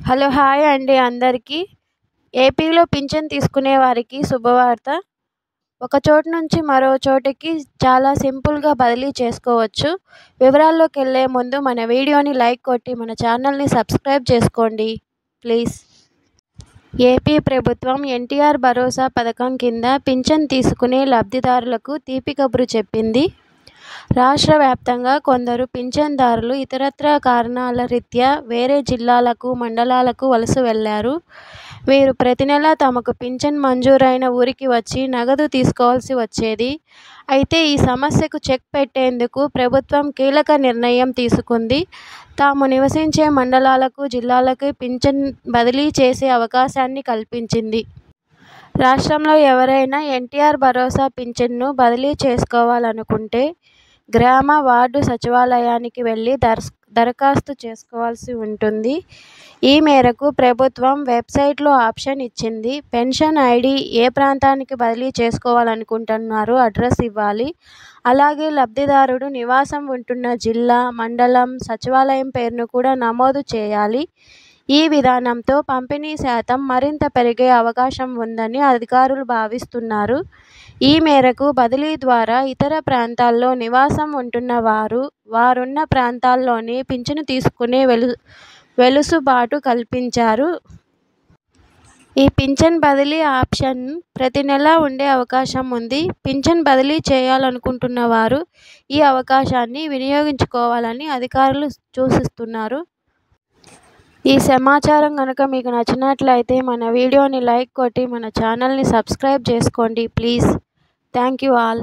Hello hi అండి అందరికీ. ఏపీలో పింఛన్ తీసుకునే వారికి శుభవార్త. ఒక చోటు నుంచి మరో చోటికి చాలా సింపుల్గా బదిలీ చేసుకోవచ్చు. వివరాల్లోకెళ్లే ముందు మన వీడియోని లైక్ కొట్టి మన ఛానల్ని సబ్స్క్రైబ్ చేసుకోండి ప్లీజ్. ఏపీ ప్రభుత్వం ఎన్టీఆర్ భరోసా పథకం కింద పింఛన్ తీసుకునే లబ్ధిదారులకు తీపి కబురు చెప్పింది. రాష్ట్ర వ్యాప్తంగా కొందరు పింఛన్దారులు ఇతరత్రా కారణాల రీత్యా వేరే జిల్లాలకు, మండలాలకు వలస వెళ్లారు. వీరు ప్రతి నెలా తమకు పింఛన్ మంజూరైన ఊరికి వచ్చి నగదు తీసుకోవాల్సి వచ్చేది. అయితే ఈ సమస్యకు చెక్ పెట్టేందుకు ప్రభుత్వం కీలక నిర్ణయం తీసుకుంది. తాము నివసించే మండలాలకు, జిల్లాలకు పింఛన్ బదిలీ చేసే అవకాశాన్ని కల్పించింది. రాష్ట్రంలో ఎవరైనా ఎన్టీఆర్ భరోసా పింఛన్ను బదిలీ చేసుకోవాలనుకుంటే గ్రామ, వార్డు సచివాలయానికి వెళ్లి దరఖాస్తు చేసుకోవాల్సి ఉంటుంది. ఈ మేరకు ప్రభుత్వం వెబ్సైట్లో ఆప్షన్ ఇచ్చింది. పెన్షన్ ఐడి, ఏ ప్రాంతానికి బదిలీ చేసుకోవాలనుకుంటున్నారో అడ్రస్ ఇవ్వాలి. అలాగే లబ్ధిదారుడు నివాసం ఉంటున్న జిల్లా, మండలం, సచివాలయం పేరును కూడా నమోదు చేయాలి. ఈ విధానంతో పంపిణీ శాతం మరింత పెరిగే అవకాశం ఉందని అధికారులు భావిస్తున్నారు. ఈ మేరకు బదిలీ ద్వారా ఇతర ప్రాంతాల్లో నివాసం ఉంటున్న వారున్న ప్రాంతాల్లోనే పింఛను తీసుకునే వెలుసుబాటు కల్పించారు. ఈ పింఛన్ బదిలీ ఆప్షన్ ప్రతి నెలా ఉండే అవకాశం ఉంది. పింఛన్ బదిలీ చేయాలనుకుంటున్న వారు ఈ అవకాశాన్ని వినియోగించుకోవాలని అధికారులు సూచిస్తున్నారు. ఈ సమాచారం కనుక మీకు నచ్చినట్లయితే మన వీడియోని లైక్ కొట్టి మన ఛానల్ని సబ్స్క్రైబ్ చేసుకోండి ప్లీజ్. Thank you all.